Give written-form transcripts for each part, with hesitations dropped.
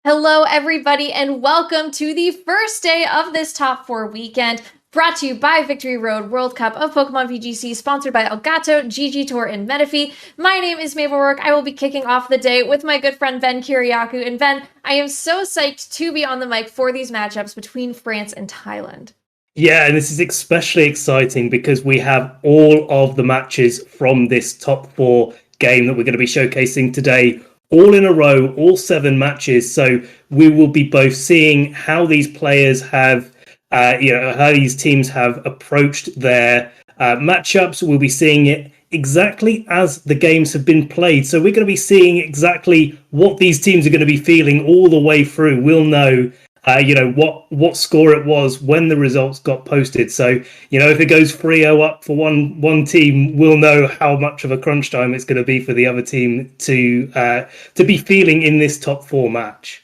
Hello, everybody, and welcome to the first day of this top four weekend, brought to you by Victory Road World Cup of Pokemon VGC, sponsored by Elgato, GG Tour, and Menifee. My name is Mabel Rourke. I will be kicking off the day with my good friend Ben Kiriakou. And Ben, I am so psyched to be on the mic for these matchups between France and Thailand. Yeah, and this is especially exciting because we have all of the matches from this top four game that we're going to be showcasing today, all in a row, all 7 matches. So we will be both seeing how these players have, how these teams have approached their matchups. We'll be seeing it exactly as the games have been played. So we're going to be seeing exactly what these teams are going to be feeling all the way through. We'll know what score it was when the results got posted. So, if it goes 3-0 up for one team, we'll know how much of a crunch time it's going to be for the other team to be feeling in this top 4 match.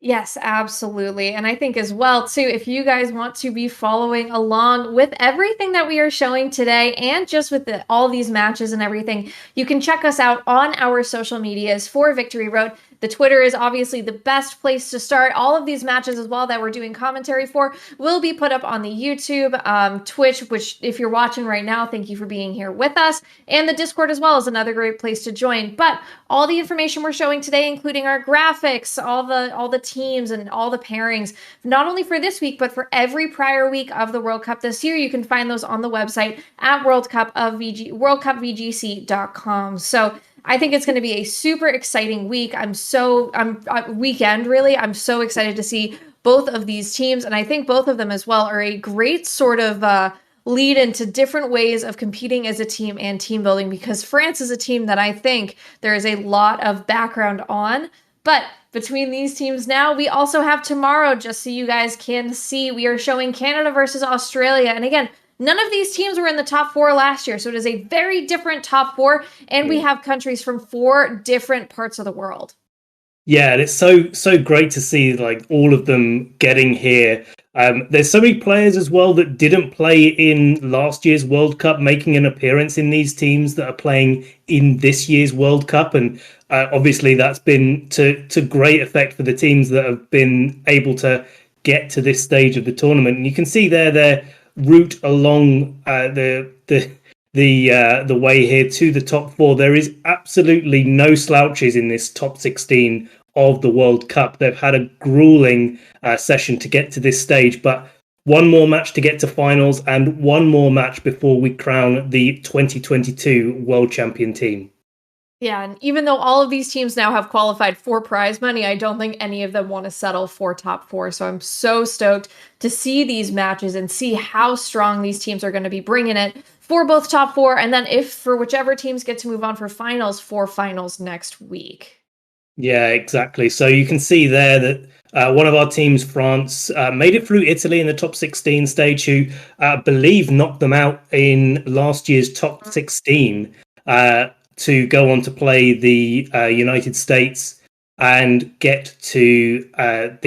Yes, absolutely. And I think as well, too, if you guys want to be following along with everything that we are showing today and just with all these matches and everything, you can check us out on our social medias for Victory Road. The Twitter is obviously the best place to start. All of these matches as well that we're doing commentary for will be put up on the YouTube, Twitch, which if you're watching right now, thank you for being here with us. And the Discord as well is another great place to join. But all the information we're showing today, including our graphics, all the teams and all the pairings, not only for this week, but for every prior week of the World Cup this year, you can find those on the website at worldcupvgc.com. So I think it's going to be a super exciting week. Weekend really. I'm so excited to see both of these teams. And I think both of them as well are a great sort of lead into different ways of competing as a team and team building, because France is a team that I think there is a lot of background on. But between these teams now, we also have tomorrow, just so you guys can see, we are showing Canada versus Australia. And again, none of these teams were in the top 4 last year, so it is a very different top 4, and we have countries from 4 different parts of the world. Yeah, and it's so great to see like all of them getting here. There's so many players as well that didn't play in last year's World Cup, making an appearance in these teams that are playing in this year's World Cup, and obviously that's been to great effect for the teams that have been able to get to this stage of the tournament. And you can see there their route along the way here to the top 4. There is absolutely no slouches in this top 16 of the World Cup. They've had a grueling session to get to this stage, but one more match to get to finals and one more match before we crown the 2022 world champion team. Yeah, and even though all of these teams now have qualified for prize money, I don't think any of them want to settle for top 4. So I'm so stoked to see these matches and see how strong these teams are going to be bringing it for both top 4. And then if for whichever teams get to move on for finals next week. Yeah, exactly. So you can see there that one of our teams, France, made it through Italy in the top 16 stage, who I believe knocked them out in last year's top 16. To go on to play the United States and get to to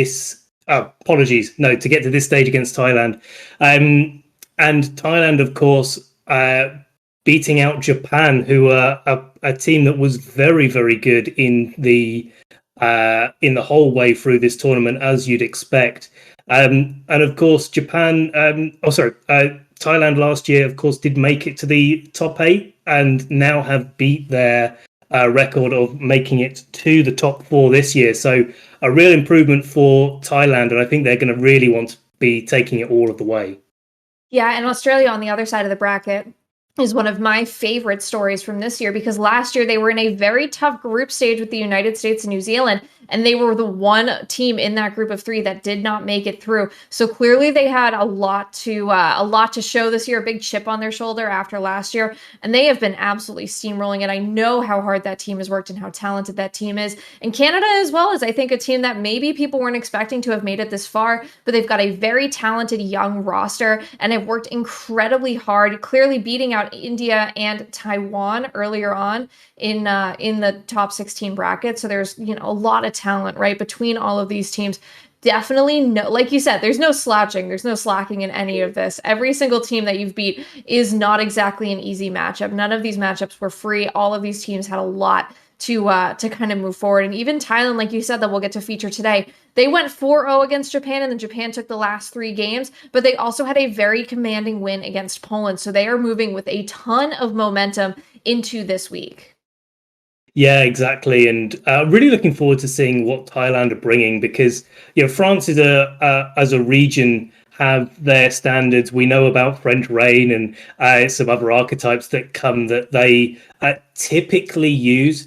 get to this stage against Thailand. And Thailand, of course, beating out Japan, who are a team that was very, very good in the whole way through this tournament, as you'd expect. And of course, Thailand last year, of course, did make it to the top 8 and now have beat their record of making it to the top 4 this year. So a real improvement for Thailand, and I think they're going to really want to be taking it all of the way. Yeah, and Australia on the other side of the bracket is one of my favorite stories from this year, because last year they were in a very tough group stage with the United States and New Zealand, and they were the one team in that group of 3 that did not make it through. So clearly they had a lot to show this year, a big chip on their shoulder after last year, and they have been absolutely steamrolling it. I know how hard that team has worked and how talented that team is. And Canada as well is, I think, a team that maybe people weren't expecting to have made it this far, but they've got a very talented young roster and have worked incredibly hard, clearly beating out India and Taiwan earlier on in the top 16 bracket. So there's a lot of talent right between all of these teams. Definitely no, like you said, there's no slouching, there's no slacking in any of this. Every single team that you've beat is not exactly an easy matchup. None of these matchups were free. All of these teams had a lot to kind of move forward. And even Thailand, like you said, that we'll get to feature today, they went 4-0 against Japan, and then Japan took the last 3 games, but they also had a very commanding win against Poland. So they are moving with a ton of momentum into this week. Yeah, exactly, and really looking forward to seeing what Thailand are bringing, because France is as a region have their standards. We know about French rain and some other archetypes that come that they typically use.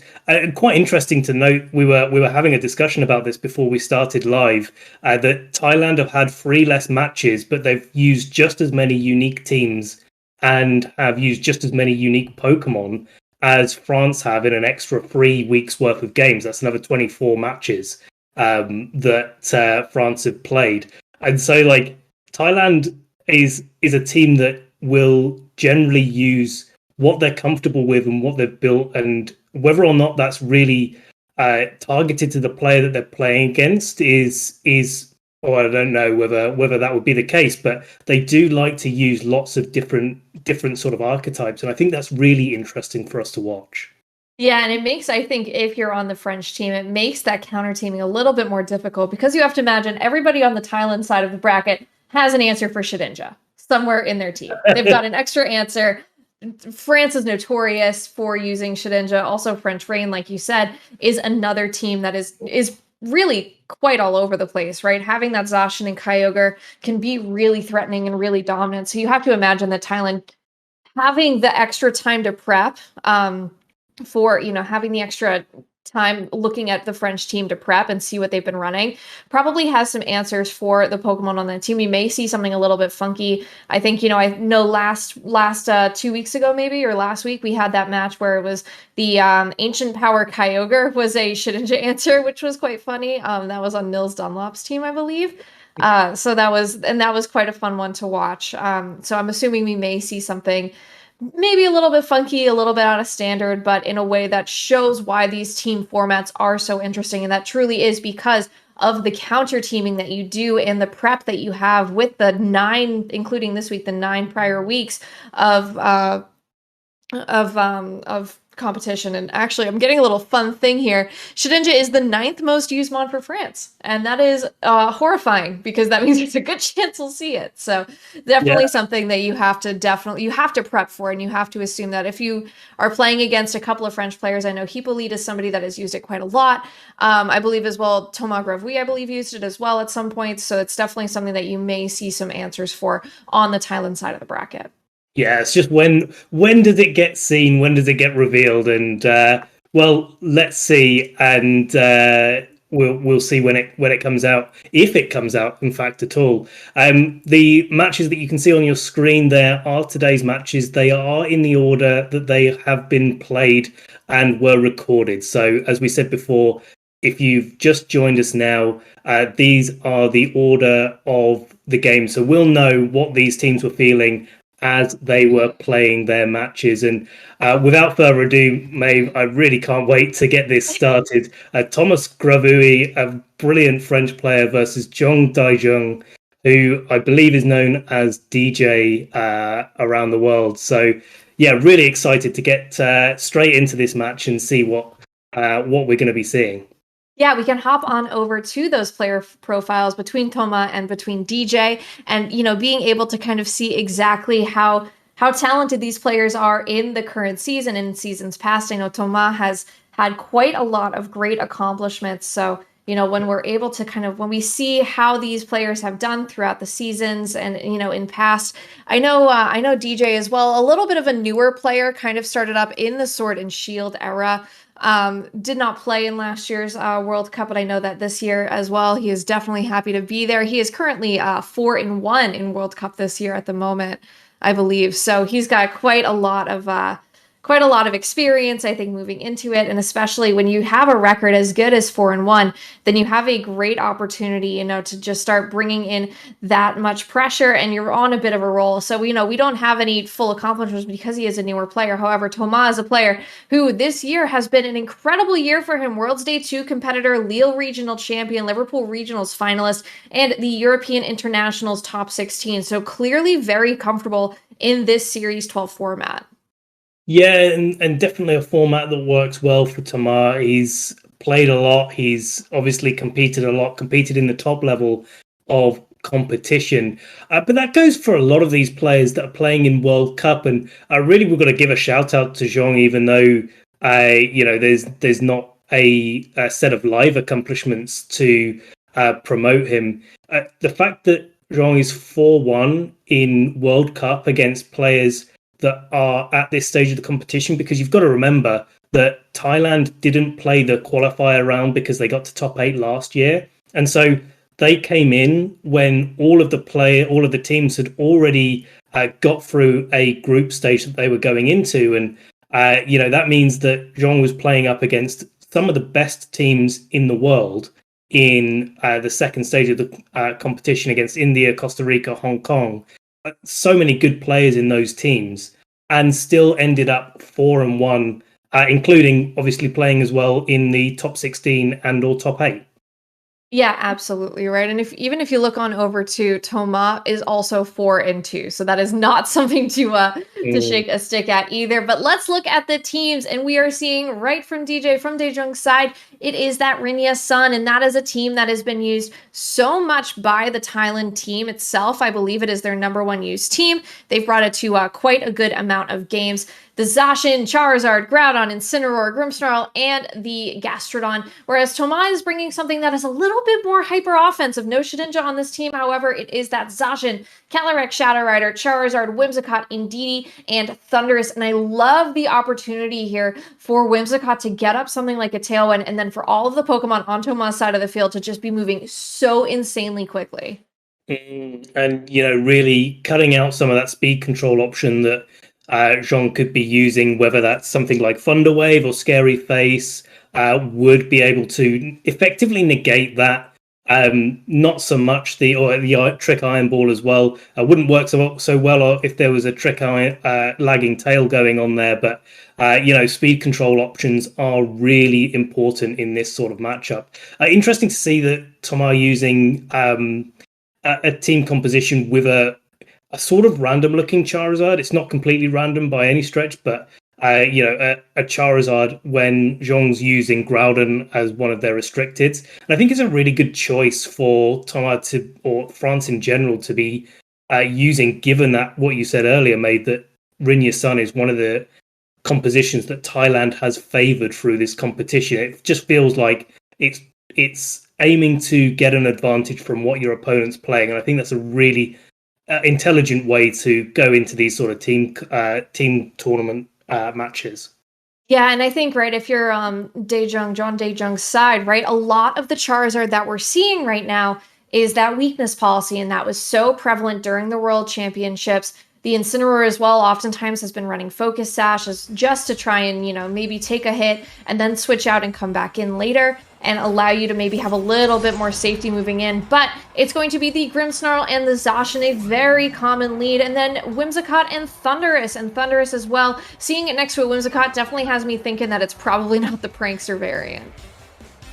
Quite interesting to note, we were having a discussion about this before we started live, that Thailand have had 3 less matches, but they've used just as many unique teams and have used just as many unique Pokemon as France have in an extra 3 weeks worth of games. That's another 24 matches that France have played. And so Thailand is a team that will generally use what they're comfortable with and what they've built, and whether or not that's really targeted to the player that they're playing against is or I don't know whether that would be the case, but they do like to use lots of different sort of archetypes, and I think that's really interesting for us to watch. Yeah, and it makes, I think, if you're on the French team, it makes that counter teaming a little bit more difficult, because you have to imagine everybody on the Thailand side of the bracket has an answer for Shedinja somewhere in their team. They've got an extra answer. France is notorious for using Shedinja. Also, French Rain, like you said, is another team that is really quite all over the place, right? Having that Zacian and Kyogre can be really threatening and really dominant. So you have to imagine that Thailand having the extra time to prep, for having the extra time looking at the French team to prep and see what they've been running, probably has some answers for the Pokemon on that team. We may see something a little bit funky. I think, I know last 2 weeks ago, maybe, or last week, we had that match where it was the Ancient Power Kyogre was a Shedinja answer, which was quite funny. That was on Nils Dunlop's team, I believe. So that was quite a fun one to watch. So I'm assuming we may see something maybe a little bit funky, a little bit out of standard, but in a way that shows why these team formats are so interesting. And that truly is because of the counter teaming that you do and the prep that you have with the 9, including this week, the 9 prior weeks of competition. And actually, I'm getting a little fun thing here. Shedinja is the 9th most used mod for France, and that is horrifying, because that means there's a good chance we'll see it. So definitely something that you have to prep for, and you have to assume that if you are playing against a couple of French players, I know Hippolyte is somebody that has used it quite a lot. I believe as well, Thomas Gravouille, I believe, used it as well at some point. So it's definitely something that you may see some answers for on the Thailand side of the bracket. Yeah, it's just when does it get seen? When does it get revealed? And well, let's see, and we'll see when it comes out, if it comes out, in fact, at all. The matches that you can see on your screen there are today's matches. They are in the order that they have been played and were recorded. So, as we said before, if you've just joined us now, these are the order of the game. So we'll know what these teams were feeling as they were playing their matches. And without further ado, Maeve, I really can't wait to get this started. Thomas Gravouille, a brilliant French player, versus Jong Dae-Jung, who I believe is known as DJ around the world. So yeah, really excited to get straight into this match and see what we're going to be seeing. Yeah, we can hop on over to those player profiles between Toma and between DJ, and being able to kind of see exactly how talented these players are in the current season and in seasons past. I know Toma has had quite a lot of great accomplishments. So, when we're able to when we see how these players have done throughout the seasons and, in past, I know DJ as well, a little bit of a newer player, kind of started up in the Sword and Shield era. Did not play in last year's World Cup, but I know that this year as well, he is definitely happy to be there. He is currently 4-1 in World Cup this year at the moment, I believe. So he's got quite a lot of experience, I think, moving into it. And especially when you have a record as good as 4-1, then you have a great opportunity, to just start bringing in that much pressure, and you're on a bit of a roll. So, we don't have any full accomplishments because he is a newer player. However, Thomas is a player who this year has been an incredible year for him. World's Day 2 competitor, Lille Regional Champion, Liverpool Regionals finalist, and the European Internationals top 16. So clearly very comfortable in this Series 12 format. Yeah, and definitely a format that works well for Tamar. He's played a lot. He's obviously competed a lot, competed in the top level of competition. But that goes for a lot of these players that are playing in World Cup. And really, we've got to give a shout out to Jong, even though there's not a set of live accomplishments to promote him. The fact that Jong is 4-1 in World Cup against players that are at this stage of the competition, because you've got to remember that Thailand didn't play the qualifier round because they got to top 8 last year. And so they came in when all of the teams had already got through a group stage that they were going into. And, that means that Jong was playing up against some of the best teams in the world in the second stage of the competition against India, Costa Rica, Hong Kong. So many good players in those teams, and still ended up 4-1, including obviously playing as well in the top 16 and or top 8. Yeah, absolutely right. And even if you look on over to Toma is also 4-2. So that is not something to shake a stick at either. But let's look at the teams, and we are seeing right from Dae-Jung's side, it is that Rinya Sun, and that is a team that has been used so much by the Thailand team itself. I believe it is their number one used team. They've brought it to quite a good amount of games. The Zacian, Charizard, Groudon, Incineroar, Grimmsnarl, and the Gastrodon. Whereas Toma is bringing something that is a little bit more hyper-offensive. No Shedinja on this team, however, it is that Zacian, Calyrex, Shadow Rider, Charizard, Whimsicott, Indeedee, and Thundurus. And I love the opportunity here for Whimsicott to get up something like a Tailwind, and then for all of the Pokemon on Toma's side of the field to just be moving so insanely quickly. And, really cutting out some of that speed control option that Jong could be using, whether that's something like Thunder Wave or Scary Face, would be able to effectively negate that. Not so much the Trick Iron Ball as well. Wouldn't work so well if there was a Trick Iron lagging tail going on there. But speed control options are really important in this sort of matchup. Interesting to see that Tom are using a team composition with a sort of random looking Charizard. It's not completely random by any stretch, but a Charizard when Zhong's using Groudon as one of their restricteds. And I think it's a really good choice for Thomas or France in general to be using, given that what you said earlier made that Rinya Sun is one of the compositions that Thailand has favored through this competition. It just feels like it's aiming to get an advantage from what your opponent's playing. And I think that's a really intelligent way to go into these sort of team tournament matches. Yeah, and I think, right, if you're John Dae-Jung's side, right, a lot of the Charizard that we're seeing right now is that weakness policy, and that was so prevalent during the World Championships. The Incineroar as well oftentimes has been running Focus Sash just to try and, maybe take a hit and then switch out and come back in later and allow you to maybe have a little bit more safety moving in. But it's going to be the Grimmsnarl and the Zacian, a very common lead. And then Whimsicott and Thundurus as well. Seeing it next to a Whimsicott definitely has me thinking that it's probably not the Prankster variant.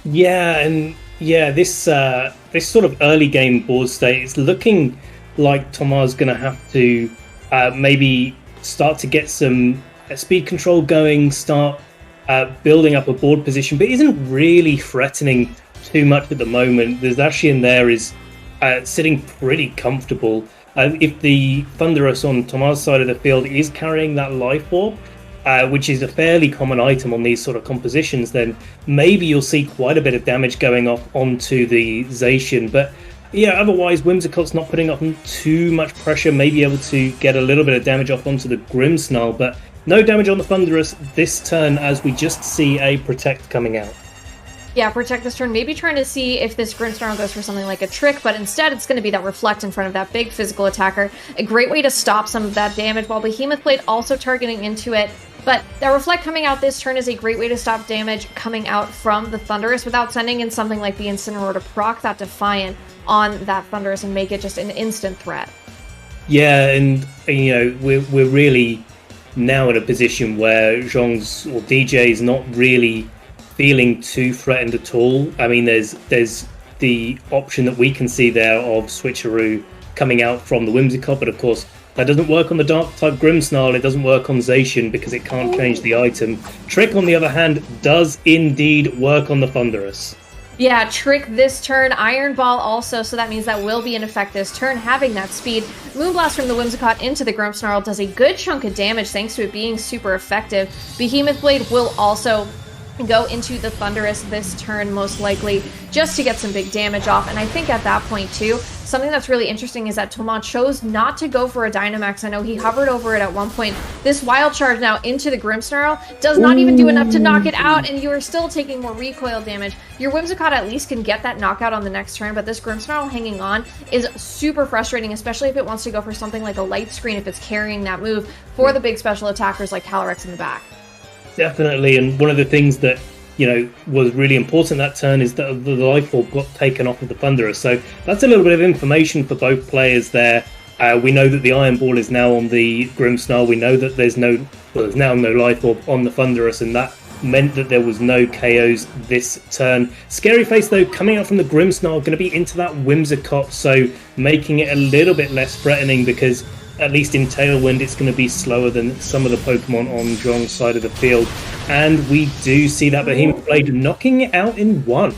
Yeah, and this sort of early game board state, it's looking like Toma's going to have to maybe start to get some speed control going, start building up a board position, but isn't really threatening too much at the moment. The Zacian there is sitting pretty comfortable. If the Thundurus on Toma's side of the field is carrying that Life Orb, which is a fairly common item on these sort of compositions, then maybe you'll see quite a bit of damage going off onto the Zacian. But yeah, otherwise Whimsicott's not putting up too much pressure, maybe able to get a little bit of damage off onto the Grimmsnarl, but no damage on the Thundurus this turn as we just see a Protect coming out. Yeah, Protect this turn, maybe trying to see if this Grimmsnarl goes for something like a Trick, but instead it's going to be that Reflect in front of that big physical attacker. A great way to stop some of that damage, while Behemoth Blade also targeting into it. But that Reflect coming out this turn is a great way to stop damage coming out from the Thundurus without sending in something like the Incineroar to proc that Defiant on that Thundurus and make it just an instant threat. Yeah, and we're really now in a position where Zhong's or DJ's not really feeling too threatened at all. I mean, there's the option that we can see there of Switcheroo coming out from the Whimsicott, but of course That doesn't work on the Dark-type Grimmsnarl, it doesn't work on Zacian because it can't change the item. Trick, on the other hand, does indeed work on the Thunderous. Yeah, Trick this turn, Iron Ball also, so that means that will be in effect this turn, having that speed. Moonblast from the Whimsicott into the Grimmsnarl does a good chunk of damage thanks to it being super effective. Behemoth Blade will also go into the Thunderous this turn, most likely, just to get some big damage off. And I think at that point, too, something that's really interesting is that Thomas chose not to go for a Dynamax. I know he hovered over it at one point. This Wild Charge now into the Grimmsnarl does not even do enough to knock it out, and you are still taking more recoil damage. Your Whimsicott at least can get that knockout on the next turn, but this Grimmsnarl hanging on is super frustrating, especially if it wants to go for something like a Light Screen, if it's carrying that move for the big special attackers like Calyrex in the back. Definitely, and one of the things that was really important that turn is that the Life Orb got taken off of the Thunderous. So that's a little bit of information for both players there. We know that the Iron Ball is now on the Grimmsnarl. We know that there's now no Life Orb on the Thunderous, and that meant that there was no KOs this turn. Scary Face, though, coming out from the Grimmsnarl, going to be into that Whimsicott, so making it a little bit less threatening because at least in Tailwind, it's going to be slower than some of the Pokemon on Jong's side of the field. And we do see that Behemoth Blade knocking it out in one.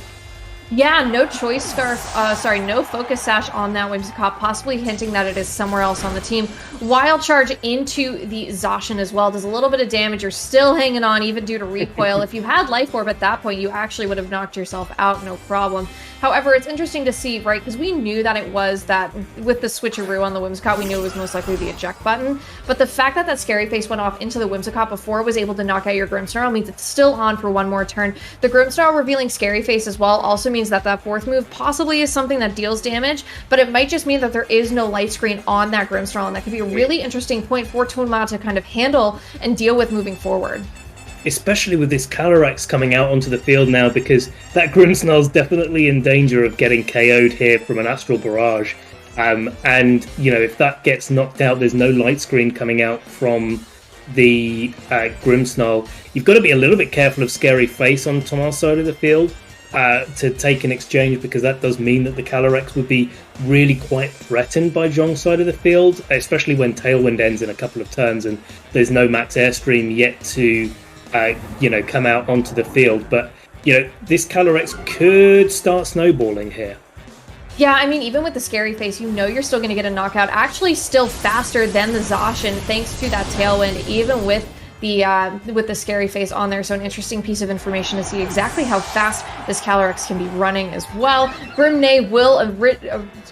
Yeah, no Choice Scarf, no Focus Sash on that Whimsicott, possibly hinting that it is somewhere else on the team. Wild Charge into the Zacian as well, does a little bit of damage. You're still hanging on, even due to recoil. If you had Life Orb at that point, you actually would have knocked yourself out, no problem. However, it's interesting to see, right, because we knew that it was that, with the switcheroo on the Whimsicott, we knew it was most likely the eject button, but the fact that that Scary Face went off into the Whimsicott before it was able to knock out your Grimmsnarl means it's still on for one more turn. The Grimmsnarl revealing Scary Face as well also means that that fourth move possibly is something that deals damage, but it might just mean that there is no Light Screen on that Grimmsnarl, and that could be a really interesting point for Tonma to kind of handle and deal with moving forward. Especially with this Calyrex coming out onto the field now, because that Grimmsnarl's definitely in danger of getting KO'd here from an Astral Barrage. And, if that gets knocked out, there's no Light Screen coming out from the Grimmsnarl. You've got to be a little bit careful of Scary Face on Tomas' side of the field to take an exchange, because that does mean that the Calyrex would be really quite threatened by Jong's side of the field, especially when Tailwind ends in a couple of turns and there's no Max Airstream yet to come out onto the field. But, this Calyrex could start snowballing here. Yeah, I mean, even with the Scary Face, you're still going to get a knockout. Actually, still faster than the Zacian, thanks to that Tailwind, even with the Scary Face on there. So an interesting piece of information to see exactly how fast this Calyrex can be running as well. Grimnay will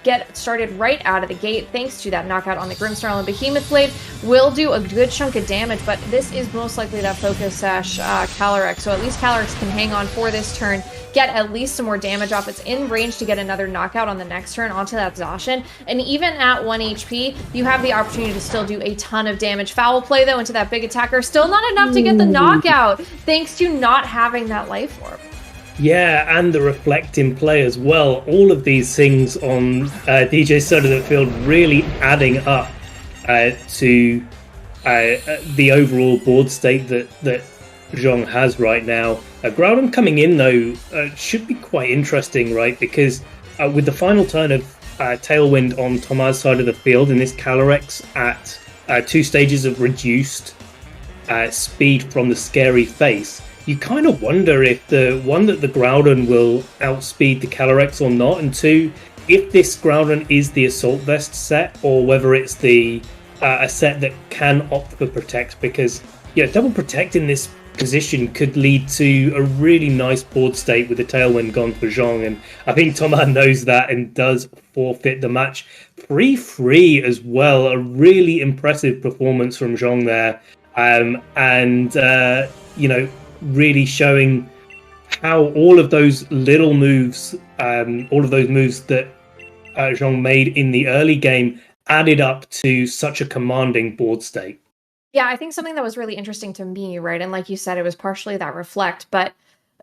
get started right out of the gate thanks to that knockout on the Grimmsnarl, and Behemoth Blade will do a good chunk of damage, but this is most likely that Focus Sash Calyrex, so at least Calyrex can hang on for this turn, get at least some more damage off. It's in range to get another knockout on the next turn onto that Zacian, and even at 1 HP, you have the opportunity to still do a ton of damage. Foul Play, though, into that big attacker, still not enough to get the knockout, thanks to not having that Life Orb. Yeah, and the Reflect in play as well. All of these things on DJ's side of the field really adding up to the overall board state that Jong has right now. Groudon coming in, though, should be quite interesting, right? Because with the final turn of Tailwind on Tomas' side of the field, and this Calyrex at 2 stages of reduced speed from the Scary Face, you kind of wonder if the Groudon will outspeed the Calyrex or not, and 2, if this Groudon is the Assault Vest set or whether it's a set that can opt for Protect, because double Protect in this position could lead to a really nice board state with the Tailwind gone for Jong, and I think Thomas knows that and does forfeit the match 3-3 as well. A really impressive performance from Jong there, really showing how all of those little moves, all of those moves that Jong made in the early game added up to such a commanding board state. Yeah, I think something that was really interesting to me, right, and like you said, it was partially that Reflect, but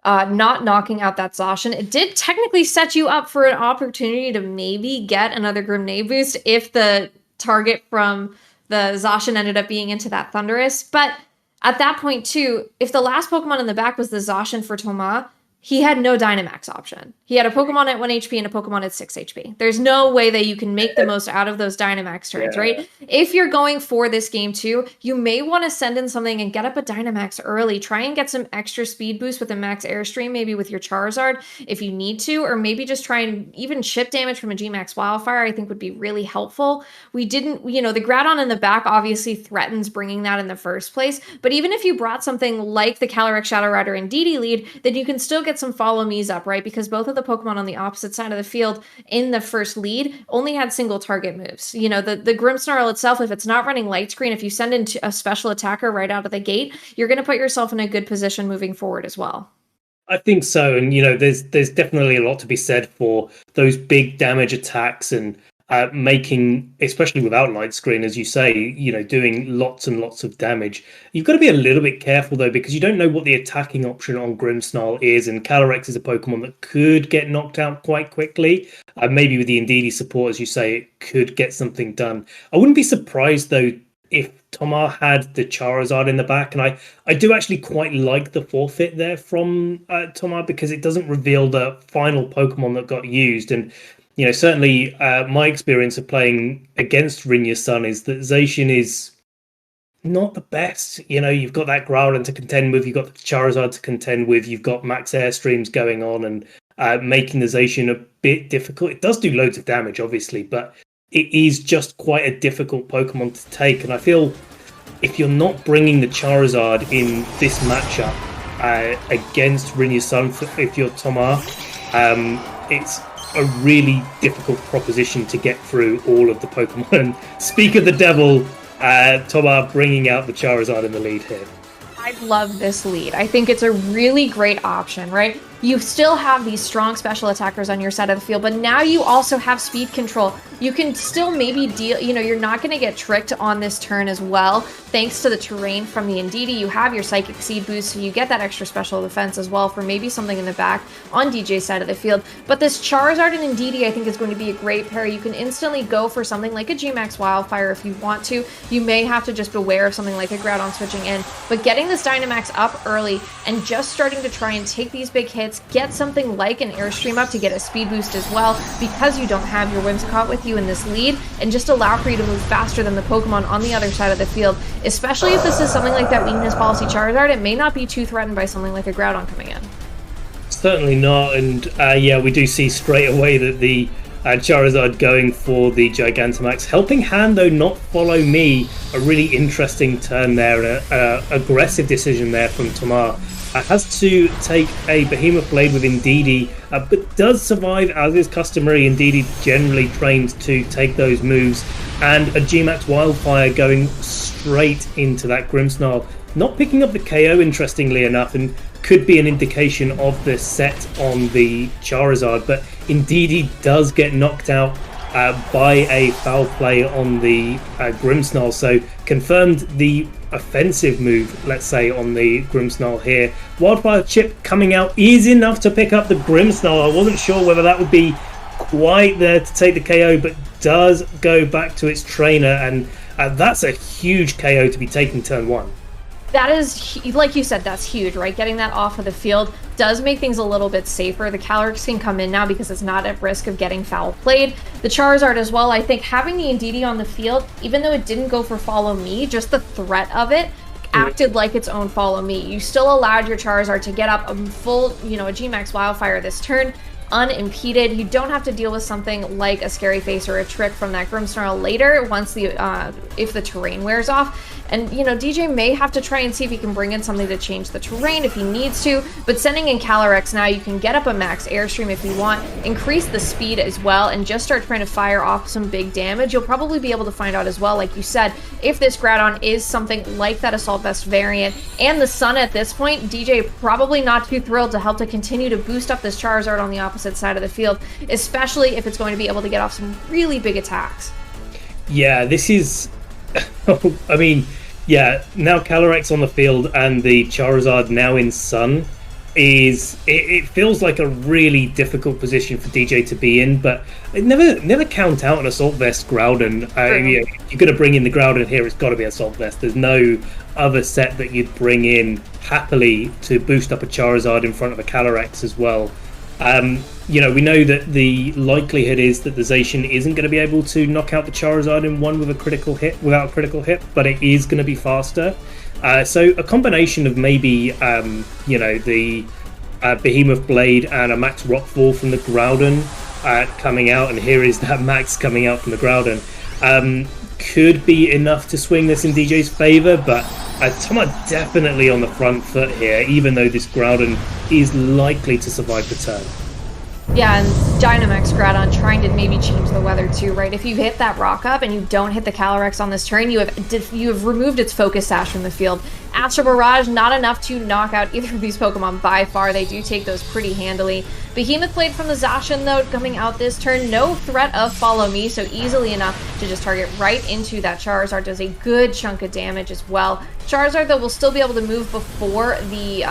not knocking out that Zacian, it did technically set you up for an opportunity to maybe get another Grimnay boost if the target from the Zacian ended up being into that Thunderous. But at that point, too, if the last Pokemon in the back was the Zacian for Thomas, he had no Dynamax option. He had a Pokemon at 1 HP and a Pokemon at 6 HP. There's no way that you can make the most out of those Dynamax turns, right? If you're going for this game too, you may want to send in something and get up a Dynamax early. Try and get some extra speed boost with a max Airstream, maybe with your Charizard if you need to, or maybe just try and even chip damage from a G-Max Wildfire, I think would be really helpful. We didn't, the Groudon in the back obviously threatens bringing that in the first place, but even if you brought something like the Calyrex Shadow Rider and DD lead, then you can still get some follow me's up, right? Because both of the Pokemon on the opposite side of the field in the first lead only had single target moves. The Grimmsnarl itself, if it's not running Light Screen, if you send in a special attacker right out of the gate, you're going to put yourself in a good position moving forward as well. I think so, and there's definitely a lot to be said for those big damage attacks and making, especially without Light Screen, as you say, doing lots and lots of damage. You've got to be a little bit careful though, because you don't know what the attacking option on Grimmsnarl is, and Calyrex is a Pokemon that could get knocked out quite quickly. Maybe with the Indeedee support, as you say, it could get something done. I wouldn't be surprised though if Tomar had the Charizard in the back, and I do actually quite like the forfeit there from Tomar, because it doesn't reveal the final Pokemon that got used. And certainly my experience of playing against Rinya's Sun is that Zacian is not the best. You've got that Groudon to contend with, you've got the Charizard to contend with, you've got max Airstreams going on, and making the Zacian a bit difficult. It does do loads of damage, obviously, but it is just quite a difficult Pokemon to take. And I feel if you're not bringing the Charizard in this matchup against Rinya's Sun, if you're Tomar, it's a really difficult proposition to get through all of the Pokemon. Speak of the devil, Tomar bringing out the Charizard in the lead here. I love this lead. I think it's a really great option, right? You still have these strong special attackers on your side of the field, but now you also have speed control. You can still maybe deal, you're not going to get tricked on this turn as well. Thanks to the terrain from the Indeedee, you have your Psychic Seed boost, so you get that extra special defense as well for maybe something in the back on DJ's side of the field. But this Charizard and Indeedee, I think, is going to be a great pair. You can instantly go for something like a G-Max Wildfire if you want to. You may have to just beware of something like a Groudon switching in, but getting this Dynamax up early and just starting to try and take these big hits, get something like an Airstream up to get a speed boost as well, because you don't have your Whimsicott with you in this lead, and just allow for you to move faster than the Pokemon on the other side of the field. Especially if this is something like that Weakness Policy Charizard, it may not be too threatened by something like a Groudon coming in. Certainly not, and we do see straight away that the Charizard going for the Gigantamax. Helping Hand, though, not follow me. A really interesting turn there, and an aggressive decision there from Tomar. Has to take a Behemoth Blade with Indeedee, but does survive, as is customary. Indeedee generally trained to take those moves, and a G-Max Wildfire going straight into that Grimmsnarl. Not picking up the KO, interestingly enough, and could be an indication of the set on the Charizard, but Indeedee does get knocked out by a foul play on the Grimmsnarl, so confirmed the offensive move, let's say, on the Grimmsnarl here. Wildfire Chip coming out is enough to pick up the Grimmsnarl. I wasn't sure whether that would be quite there to take the KO, but does go back to its trainer, and that's a huge KO to be taking turn one. That is, like you said, that's huge, right? Getting that off of the field does make things a little bit safer. The Calyrex can come in now because it's not at risk of getting foul played. The Charizard as well, I think having the Indeedee on the field, even though it didn't go for follow me, just the threat of it acted like its own follow me. You still allowed your Charizard to get up a full, a G-Max Wildfire this turn, unimpeded. You don't have to deal with something like a Scary Face or a Trick from that Grimmsnarl later once if the terrain wears off. And, DJ may have to try and see if he can bring in something to change the terrain if he needs to, but sending in Calyrex now, you can get up a max Airstream if you want, increase the speed as well, and just start trying to fire off some big damage. You'll probably be able to find out as well, like you said, if this Groudon is something like that Assault Vest variant. And the Sun at this point, DJ probably not too thrilled to help to continue to boost up this Charizard on the opposite side of the field, especially if it's going to be able to get off some really big attacks. Yeah, this is... I mean... Yeah, now Calyrex on the field and the Charizard now in Sun. it feels like a really difficult position for DJ to be in, but it never count out an Assault Vest Groudon. You're going to bring in the Groudon here, it's got to be Assault Vest. There's no other set that you'd bring in happily to boost up a Charizard in front of a Calyrex as well. We know that the likelihood is that the Zacian isn't going to be able to knock out the Charizard in one without a critical hit, but it is going to be faster. So a combination of maybe, the Behemoth Blade and a Max Rockfall from the Groudon coming out, and here is that Max coming out from the Groudon, could be enough to swing this in DJ's favour, but Toma definitely on the front foot here, even though this Groudon is likely to survive the turn. Yeah, and Dynamax Groudon trying to maybe change the weather too, right? If you hit that Rock Up and you don't hit the Calyrex on this turn, you have removed its Focus Sash from the field. Astral Barrage, not enough to knock out either of these Pokemon by far. They do take those pretty handily. Behemoth Blade from the Zacian, though, coming out this turn. No threat of Follow Me, so easily enough to just target right into that Charizard. Does a good chunk of damage as well. Charizard, though, will still be able to move before the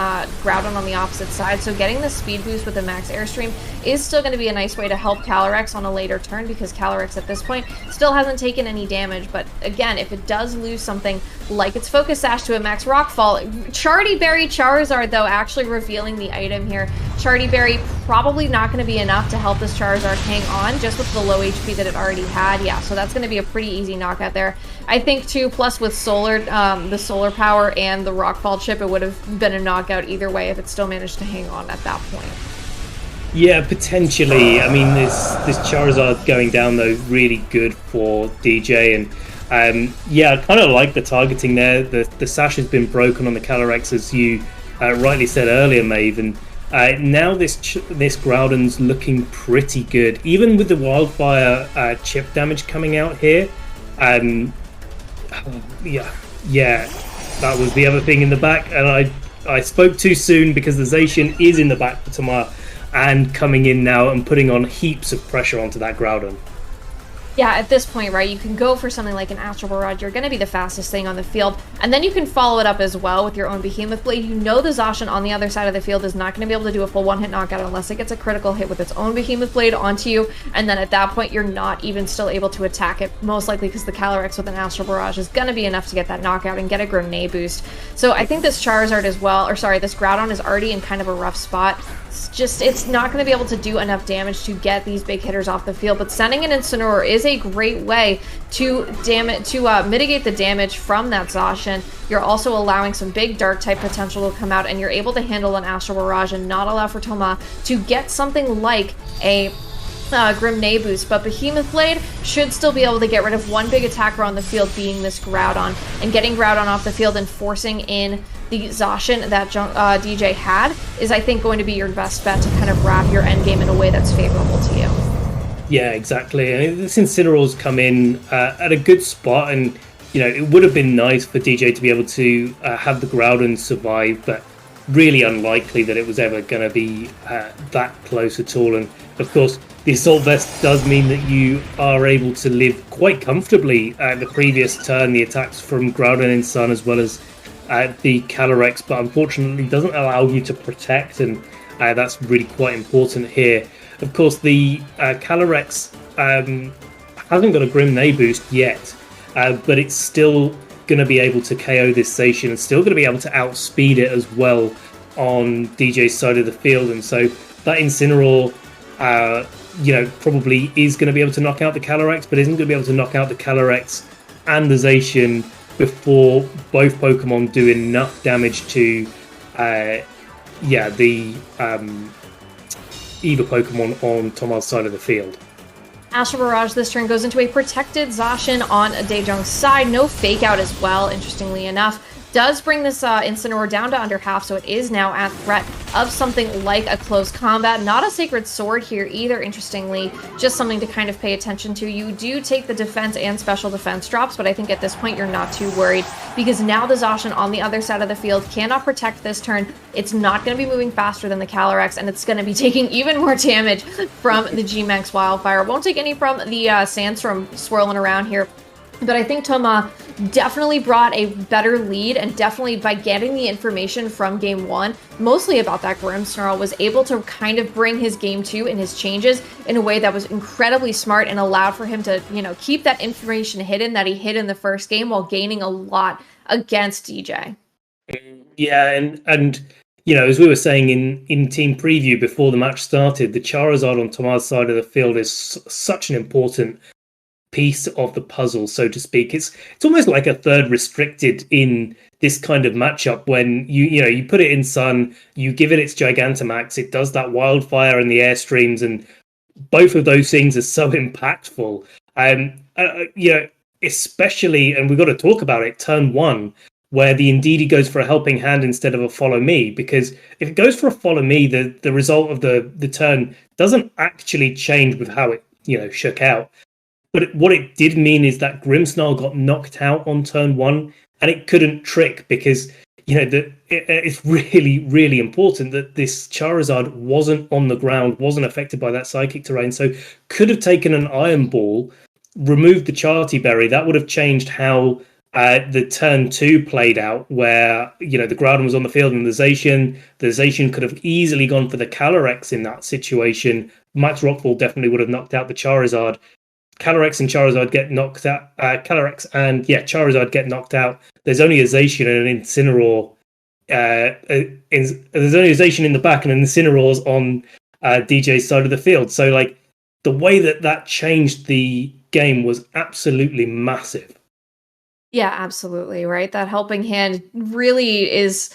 Groudon on the opposite side, so getting the speed boost with the Max Airstream is still going to be a nice way to help Calyrex on a later turn, because Calyrex at this point still hasn't taken any damage. But again, if it does lose something like its Focus Sash to a Max Rockfall, Charty Berry Charizard, though, actually revealing the item here. Charty Berry probably not going to be enough to help this Charizard hang on, just with the low HP that it already had. Yeah, so that's going to be a pretty easy knockout there. I think, too, plus with the Solar Power and the Rockfall chip, it would have been a knockout either way if it still managed to hang on at that point. Yeah, potentially. I mean, this Charizard going down, though, really good for DJ, and I kind of like the targeting there. The sash has been broken on the Calyrex, as you rightly said earlier, Maeve, and now this Groudon's looking pretty good, even with the Wildfire chip damage coming out here. That was the other thing in the back, and I spoke too soon, because the Zacian is in the back for Tamar and coming in now and putting on heaps of pressure onto that Groudon. Yeah, at this point, right, you can go for something like an Astral Barrage. You're going to be the fastest thing on the field. And then you can follow it up as well with your own Behemoth Blade. You know the Zacian on the other side of the field is not going to be able to do a full one-hit knockout unless it gets a critical hit with its own Behemoth Blade onto you. And then at that point, you're not even still able to attack it, most likely because the Calyrex with an Astral Barrage is going to be enough to get that knockout and get a Grenade boost. So I think this Charizard as well, this Groudon is already in kind of a rough spot. It's not going to be able to do enough damage to get these big hitters off the field, but sending an Incineroar is a great way to mitigate the damage from that Zacian. You're also allowing some big Dark type potential to come out, and you're able to handle an Astral Barrage and not allow for Toma to get something like a Grenade boost. But Behemoth Blade should still be able to get rid of one big attacker on the field, being this Groudon, and getting Groudon off the field and forcing in the Zacian that DJ had is, I think, going to be your best bet to kind of wrap your endgame in a way that's favorable to you. Yeah, exactly. I mean, this Incineroar's come in at a good spot, and it would have been nice for DJ to be able to have the Groudon survive, but really unlikely that it was ever going to be that close at all. And of course, the Assault Vest does mean that you are able to live quite comfortably the previous turn, the attacks from Groudon and Sun, as well as the Calyrex, but unfortunately doesn't allow you to protect, and that's really quite important here. Of course, the Calyrex hasn't got a Grenade boost yet, but it's still going to be able to KO this Zacian and still going to be able to outspeed it as well on DJ's side of the field. And so that Incineroar, probably is going to be able to knock out the Calyrex, but isn't going to be able to knock out the Calyrex and the Zacian before both Pokemon do enough damage to either Pokemon on Toma's side of the field. Astral Barrage this turn goes into a protected Zacian on Dae-Jung's side. No fake out as well, interestingly enough. Does bring this Incineroar down to under half, so it is now at threat of something like a close combat. Not a Sacred Sword here either, interestingly. Just something to kind of pay attention to. You do take the defense and special defense drops, but I think at this point you're not too worried, because now the Zacian on the other side of the field cannot protect this turn. It's not going to be moving faster than the Calyrex, and it's going to be taking even more damage from the G-Max Wildfire. Won't take any from the Sandstorm swirling around here. But I think Toma definitely brought a better lead, and definitely by getting the information from game 1, mostly about that Grimmsnarl, was able to kind of bring his game 2 and his changes in a way that was incredibly smart and allowed for him to, keep that information hidden that he hid in the first game while gaining a lot against DJ. Yeah, and as we were saying in team preview before the match started, the Charizard on Tomar's side of the field is such an important piece of the puzzle, so to speak. It's almost like a third restricted in this kind of matchup when you put it in Sun, you give it its Gigantamax, it does that wildfire and the airstreams, and both of those things are so impactful. Especially, and we've got to talk about it, turn 1, where the Indeedee goes for a helping hand instead of a follow me, because if it goes for a follow me, the result of the turn doesn't actually change with how it shook out. But what it did mean is that Grimmsnarl got knocked out on turn 1, and it couldn't trick because it's really, really important that this Charizard wasn't on the ground, wasn't affected by that psychic terrain, so could have taken an Iron Ball, removed the Charty Berry. That would have changed how the turn 2 played out, where the Groudon was on the field and the Zacian could have easily gone for the Calyrex in that situation. Max Rockfall definitely would have knocked out the Charizard. Calyrex and Charizard get knocked out. Charizard get knocked out. There's only a Zacian and an Incineroar. There's only a Zacian in the back and an Incineroar's on DJ's side of the field. So the way that changed the game was absolutely massive. Yeah, absolutely, right? That helping hand really is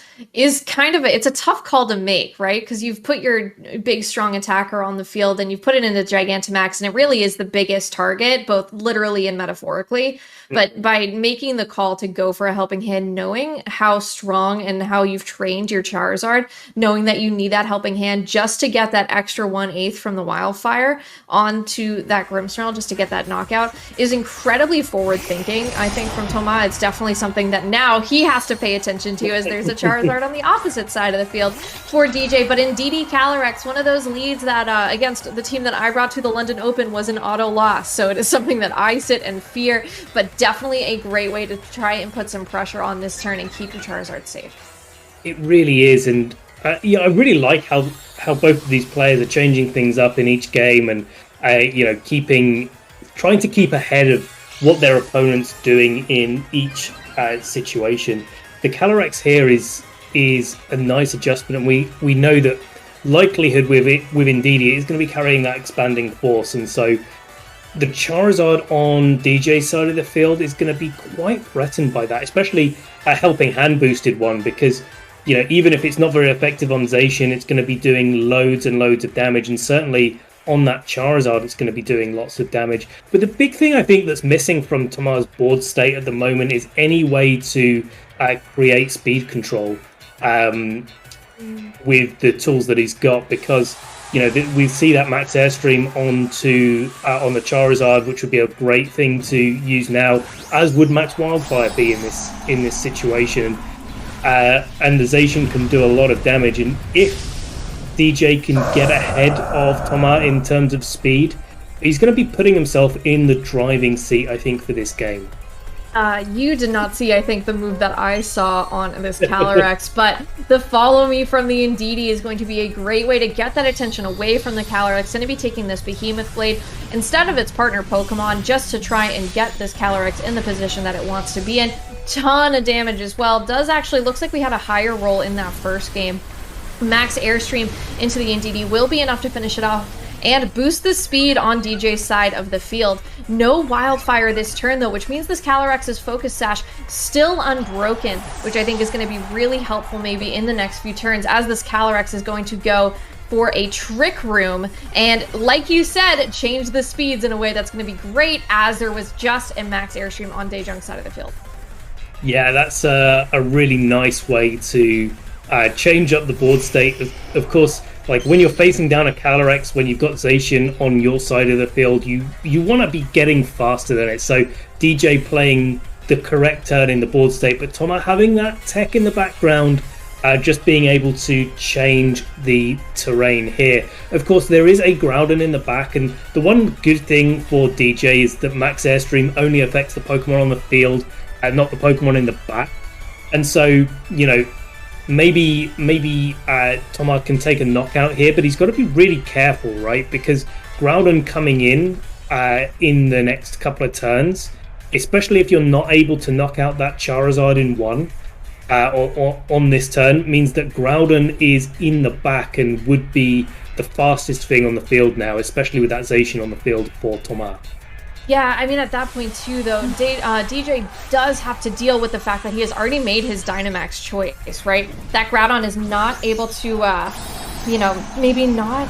kind of it's a tough call to make, right? Because you've put your big, strong attacker on the field and you've put it into Gigantamax, and it really is the biggest target, both literally and metaphorically. But by making the call to go for a helping hand, knowing how strong and how you've trained your Charizard, knowing that you need that helping hand just to get that extra 1/8 from the wildfire onto that Grimmsnarl, just to get that knockout, is incredibly forward thinking. I think from Toma, it's definitely something that now he has to pay attention to, as there's a Charizard on the opposite side of the field for DJ. But Indeedee Calyrex, one of those leads that against the team that I brought to the London Open was an auto loss. So it is something that I sit and fear, but definitely a great way to try and put some pressure on this turn and keep your Charizard safe. It really is, and I really like how both of these players are changing things up in each game, and trying to keep ahead of what their opponent's doing in each situation. The Calyrex here is a nice adjustment, and we know that likelihood with Indeedee is going to be carrying that expanding force, and so the Charizard on DJ's side of the field is going to be quite threatened by that, especially a helping hand boosted one, because even if it's not very effective on Zacian, it's going to be doing loads and loads of damage, and certainly on that Charizard it's going to be doing lots of damage. But the big thing I think that's missing from Tomar's board state at the moment is any way to create speed control with the tools that he's got, because we see that max airstream on the Charizard, which would be a great thing to use now, as would max wildfire be in this situation. And the Zacian can do a lot of damage, and if DJ can get ahead of Tomar in terms of speed, he's going to be putting himself in the driving seat, I think, for this game. You did not see, I think, the move that I saw on this Calyrex, but the follow me from the Indeedee is going to be a great way to get that attention away from the Calyrex. Going to be taking this Behemoth Blade instead of its partner Pokemon, just to try and get this Calyrex in the position that it wants to be in. Ton of damage as well. Looks like we had a higher roll in that first game. Max Airstream into the Indeedee will be enough to finish it off and boost the speed on DJ's side of the field. No wildfire this turn though, which means this Calyrex's Focus Sash still unbroken, which I think is going to be really helpful maybe in the next few turns, as this Calyrex is going to go for a Trick Room, and like you said, change the speeds in a way that's going to be great, as there was just a Max Airstream on Dae-Jung's side of the field. Yeah, that's a really nice way to change up the board state. Of course, like when you're facing down a Calyrex, when you've got Zacian on your side of the field, you want to be getting faster than it. So DJ playing the correct turn in the board state, but Toma having that tech in the background, just being able to change the terrain here. Of course, there is a Groudon in the back, and the one good thing for DJ is that Max Airstream only affects the Pokemon on the field not the Pokemon in the back. And so, you know, maybe Tomar can take a knockout here, but he's got to be really careful, right? Because Groudon coming in the next couple of turns, especially if you're not able to knock out that Charizard in one or on this turn, means that Groudon is in the back and would be the fastest thing on the field now, especially with that Zacian on the field for Tomar. Yeah, I mean, at that point, too, though, DJ does have to deal with the fact that he has already made his Dynamax choice, right? That Groudon is not able to, you know, maybe not,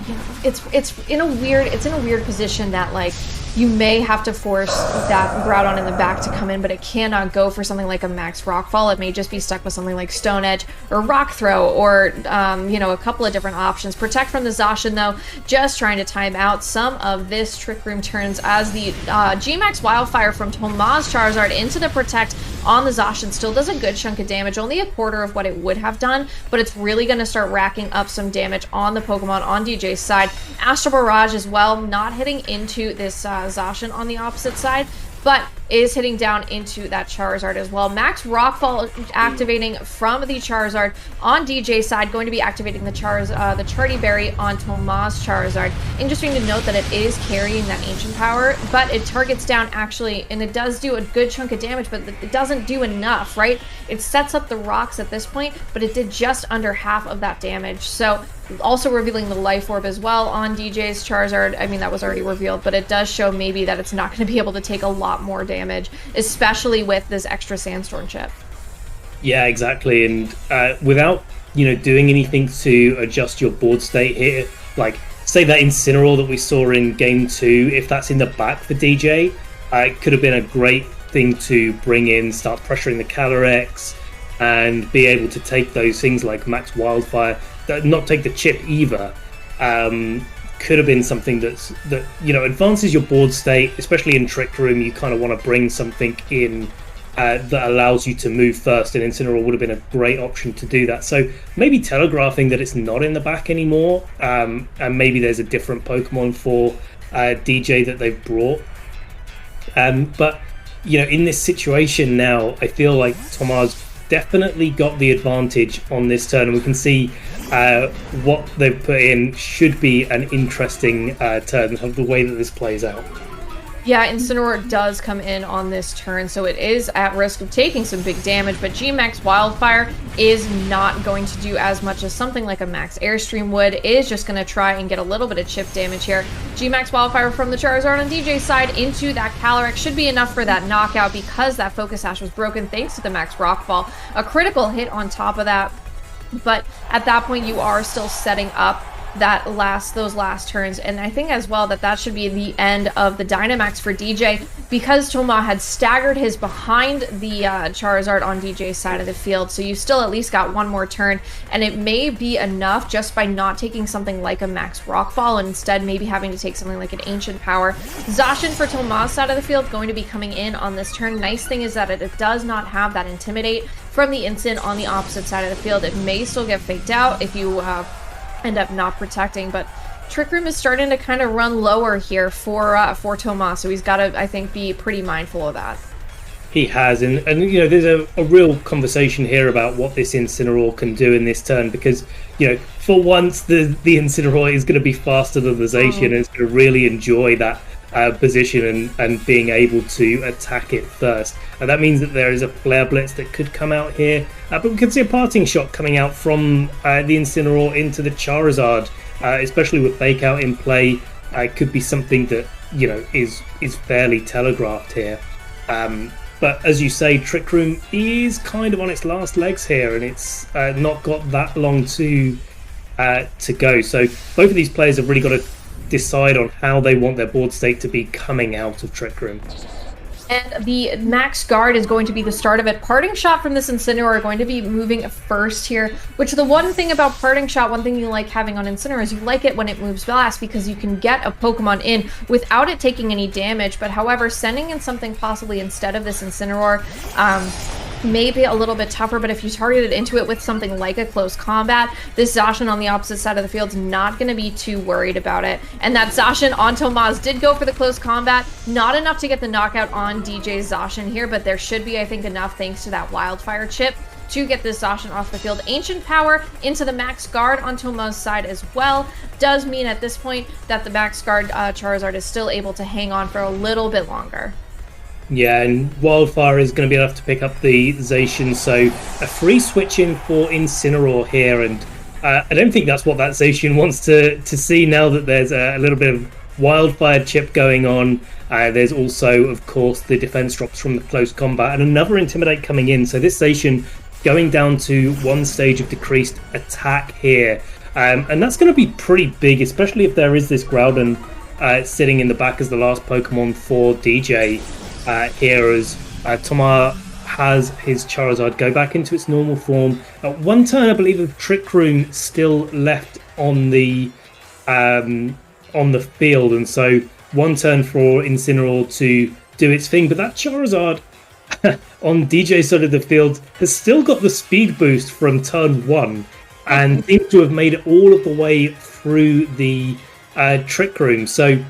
you know, it's in a weird position that, like, you may have to force that Groudon in the back to come in, but it cannot go for something like a Max Rockfall. It may just be stuck with something like Stone Edge or Rock Throw or, you know, a couple of different options. Protect from the Zacian, though, just trying to time out some of this Trick Room turns as the G-Max Wildfire from Toma's Charizard into the Protect on the Zacian still does a good chunk of damage, only a quarter of what it would have done, but it's really going to start racking up some damage on the Pokemon on DJ's side. Astral Barrage as well, not hitting into this Zacian on the opposite side, but is hitting down into that Charizard as well. Max Rockfall activating from the Charizard on DJ's side, going to be activating the Charty Berry on Toma's Charizard. Interesting to note that it is carrying that Ancient Power, but it targets down actually, and it does do a good chunk of damage, but it doesn't do enough, right? It sets up the rocks at this point, but it did just under half of that damage. So also revealing the Life Orb as well on DJ's Charizard. I mean, that was already revealed, but it does show maybe that it's not going to be able to take a lot more damage, especially with this extra Sandstorm chip. Yeah, exactly. And without, you know, doing anything to adjust your board state here, like say that Incineroar that we saw in game 2, if that's in the back for DJ, it could have been a great thing to bring in, start pressuring the Calyrex, and be able to take those things like Max Wildfire, not take the chip either. Could have been something that you know advances your board state, especially in Trick Room. You kind of want to bring something in that allows you to move first, and Incineroar would have been a great option to do that. So maybe telegraphing that it's not in the back anymore, and maybe there's a different Pokemon for DJ that they've brought. But you know, in this situation now, I feel like Tomar's definitely got the advantage on this turn, and we can see what they've put in should be an interesting turn of the way that this plays out. Yeah, Incineroar does come in on this turn, so it is at risk of taking some big damage, but G-Max Wildfire is not going to do as much as something like a Max Airstream would. It is just going to try and get a little bit of chip damage here. G-Max Wildfire from the Charizard on DJ's side into that Calyrex should be enough for that knockout because that Focus Sash was broken thanks to the Max Rockfall. A critical hit on top of that, but at that point you are still setting up those last turns, and I think as well that should be the end of the Dynamax for DJ because Toma had staggered his behind the Charizard on DJ's side of the field, so you still at least got one more turn, and it may be enough just by not taking something like a Max Rockfall and instead maybe having to take something like an Ancient Power. Zacian for Toma's side of the field going to be coming in on this turn. Nice thing is that it does not have that Intimidate from the Incin on the opposite side of the field. It may still get faked out if you end up not protecting, but Trick Room is starting to kind of run lower here for Toma, so he's got to, I think, be pretty mindful of that. He has, and you know, there's a real conversation here about what this Incineroar can do in this turn, because, you know, for once the Incineroar is going to be faster than the Zacian, and it's going to really enjoy that position and being able to attack it first. And that means that there is a Flare Blitz that could come out here, but we could see a Parting Shot coming out from the Incineroar into the Charizard, especially with Fake Out in play. Could be something that, you know, is fairly telegraphed here. But as you say, Trick Room is kind of on its last legs here, and it's not got that long to go. So both of these players have really got to decide on how they want their board state to be coming out of Trick Room. And the Max Guard is going to be the start of it. Parting Shot from this Incineroar are going to be moving first here, which the one thing about Parting Shot, one thing you like having on Incineroar is you like it when it moves last because you can get a Pokemon in without it taking any damage. But however, sending in something possibly instead of this Incineroar maybe a little bit tougher, but if you targeted into it with something like a close combat, this Zacian on the opposite side of the field's not going to be too worried about it. And that Zacian on Tomaz did go for the close combat. Not enough to get the knockout on DJ's Zacian here, but there should be, I think, enough thanks to that wildfire chip to get this Zacian off the field. Ancient Power into the max guard on Tomaz's side as well does mean at this point that the max guard Charizard is still able to hang on for a little bit longer. Yeah, and Wildfire is going to be enough to pick up the Zacian, so a free switch in for Incineroar here, and I don't think that's what that Zacian wants to see now that there's a little bit of Wildfire chip going on. There's also, of course, the defense drops from the close combat, and another Intimidate coming in, so this Zacian going down to one stage of decreased attack here, and that's going to be pretty big, especially if there is this Groudon sitting in the back as the last Pokemon for DJ. Here as Tomar has his Charizard go back into its normal form. At one turn, I believe the Trick Room still left on the field, and so one turn for Incineroar to do its thing. But that Charizard on DJ's side of the field has still got the speed boost from turn one, and seems to have made it all of the way through the Trick Room. So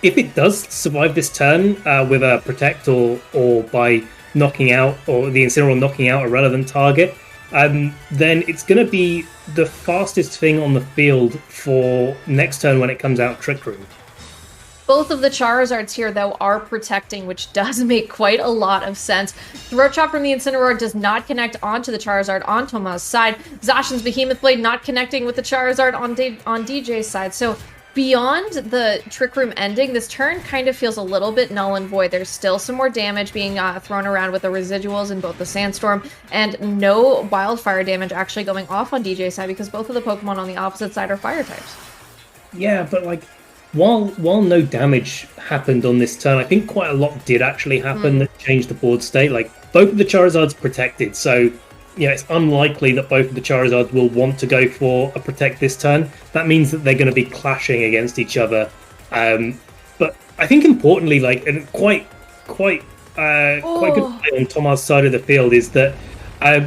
if it does survive this turn with a Protect or by knocking out, or the Incineroar knocking out a relevant target, then it's going to be the fastest thing on the field for next turn when it comes out Trick Room. Both of the Charizards here, though, are protecting, which does make quite a lot of sense. Throat Chop from the Incineroar does not connect onto the Charizard on Tomaz's side. Zacian's Behemoth Blade not connecting with the Charizard on DJ's side. So beyond the Trick Room ending, this turn kind of feels a little bit null and void. There's still some more damage being thrown around with the residuals in both the Sandstorm, and no Wildfire damage actually going off on DJ's side because both of the Pokemon on the opposite side are Fire types. Yeah, but like, while no damage happened on this turn, I think quite a lot did actually happen that changed the board state. Like, both of the Charizards protected, so yeah, it's unlikely that both of the Charizards will want to go for a Protect this turn. That means that they're going to be clashing against each other. But I think importantly, like, and quite good play on Tomar's side of the field is that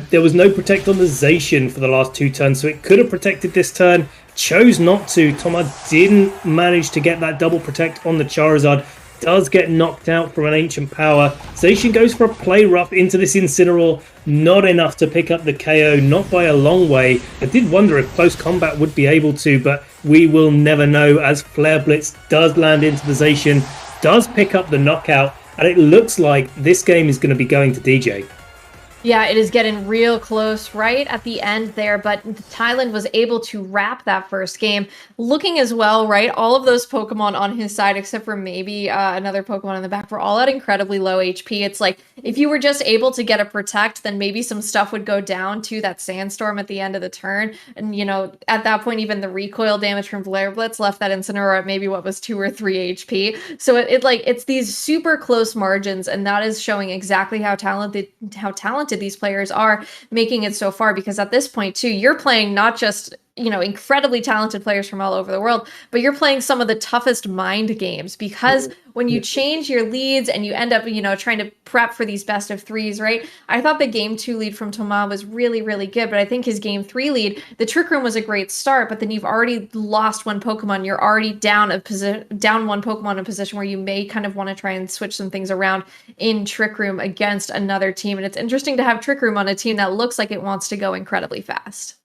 there was no Protect on the Zacian for the last two turns, so it could have protected this turn. Chose not to. Tomar didn't manage to get that double Protect on the Charizard. Does get knocked out from an Ancient Power. Zacian goes for a Play Rough into this Incineroar. Not enough to pick up the KO, not by a long way. I did wonder if Close Combat would be able to, but we will never know, as Flare Blitz does land into the Zacian, does pick up the knockout, and it looks like this game is going to be going to DJ. Yeah, it is getting real close right at the end there, but Thailand was able to wrap that first game. Looking as well, right? All of those Pokemon on his side, except for maybe another Pokemon in the back, were all at incredibly low HP. It's like, if you were just able to get a Protect, then maybe some stuff would go down to that Sandstorm at the end of the turn. And, you know, at that point, even the recoil damage from Flare Blitz left that Incineroar at maybe what was 2 or 3 HP. So it's these super close margins, and that is showing exactly how talented these players are, making it so far, because at this point too, you're playing not just, you know, incredibly talented players from all over the world, but you're playing some of the toughest mind games, because when you change your leads and you end up, you know, trying to prep for these best of threes, right? I thought the game 2 lead from Toma was really, really good, but I think his game 3 lead, the Trick Room was a great start, but then you've already lost one Pokemon. You're already down one Pokemon in a position where you may kind of want to try and switch some things around in Trick Room against another team. And it's interesting to have Trick Room on a team that looks like it wants to go incredibly fast.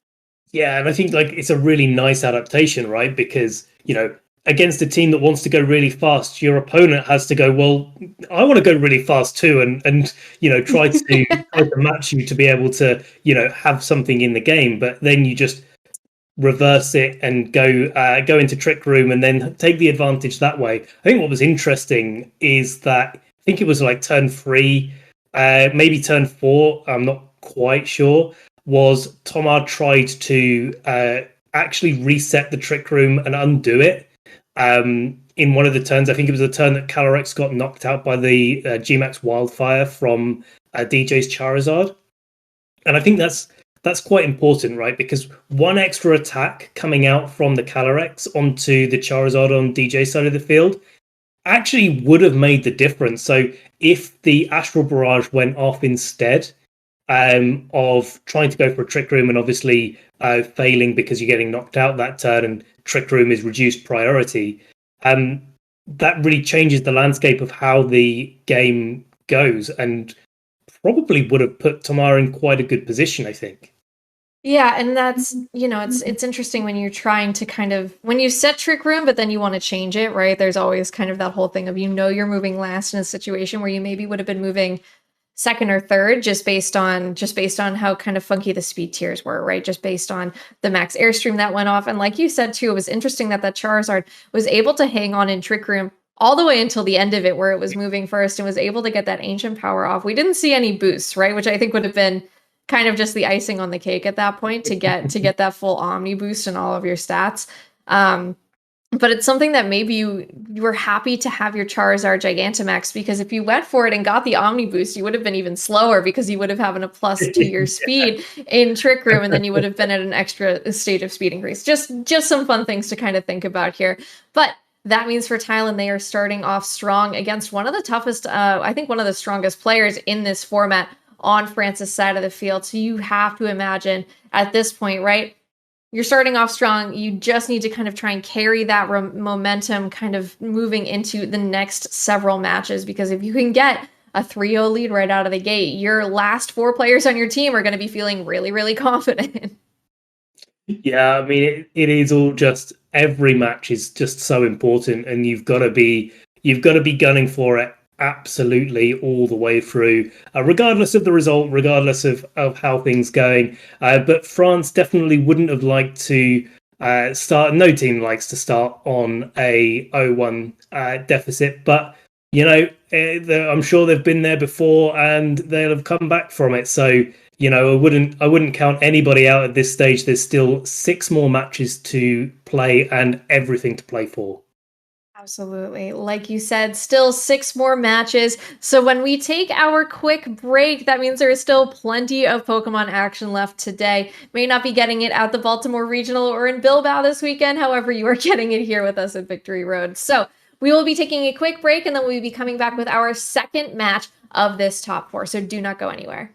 Yeah, and I think like it's a really nice adaptation, right? Because, you know, against a team that wants to go really fast, your opponent has to go, well, I want to go really fast too, and you know, try to match you to be able to, you know, have something in the game. But then you just reverse it and go into Trick Room and then take the advantage that way. I think what was interesting is that I think it was like turn 3, maybe turn 4, I'm not quite sure, was Tomar tried to actually reset the Trick Room and undo it. In one of the turns, I think it was a turn that Calyrex got knocked out by the G-Max Wildfire from DJ's Charizard. And I think that's quite important, right? Because one extra attack coming out from the Calyrex onto the Charizard on DJ's side of the field actually would have made the difference. So if the Astral Barrage went off instead, of trying to go for a Trick Room and obviously failing because you're getting knocked out that turn and Trick Room is reduced priority. That really changes the landscape of how the game goes and probably would have put Tamara in quite a good position, I think. Yeah, and that's, it's interesting when you're trying to when you set Trick Room, but then you want to change it, right? There's always kind of that whole thing of, you're moving last in a situation where you maybe would have been moving second or third just based on how kind of funky the speed tiers were, right? Just based on the max airstream that went off. And like you said too, it was interesting that Charizard was able to hang on in Trick Room all the way until the end of it where it was moving first and was able to get that ancient power off. We didn't see any boosts, right? Which I think would have been kind of just the icing on the cake at that point to get that full Omni boost in all of your stats. But it's something that maybe you were happy to have your Charizard Gigantamax, because if you went for it and got the Omni boost, you would have been even slower because you would have had a plus to your speed in Trick Room, and then you would have been at an extra stage of speed increase. Just some fun things to kind of think about here. But that means for Thailand, they are starting off strong against one of the toughest, I think one of the strongest players in this format on France's side of the field. So you have to imagine at this point, right? You're starting off strong. You just need to kind of try and carry that momentum kind of moving into the next several matches, because if you can get a 3-0 lead right out of the gate, your last 4 players on your team are going to be feeling really, really confident. Yeah, I mean, it is all just, every match is just so important, and you've got to be gunning for it absolutely all the way through, regardless of the result, regardless of how things going. But France definitely wouldn't have liked to start. No team likes to start on a 0-1 deficit, but I'm sure they've been there before and they'll have come back from it. So I wouldn't count anybody out at this stage. There's still 6 more matches to play and everything to play for. Absolutely. Like you said, still 6 more matches. So when we take our quick break, that means there is still plenty of Pokemon action left today. May not be getting it at the Baltimore Regional or in Bilbao this weekend. However, you are getting it here with us at Victory Road. So we will be taking a quick break, and then we'll be coming back with our second match of this top 4. So do not go anywhere.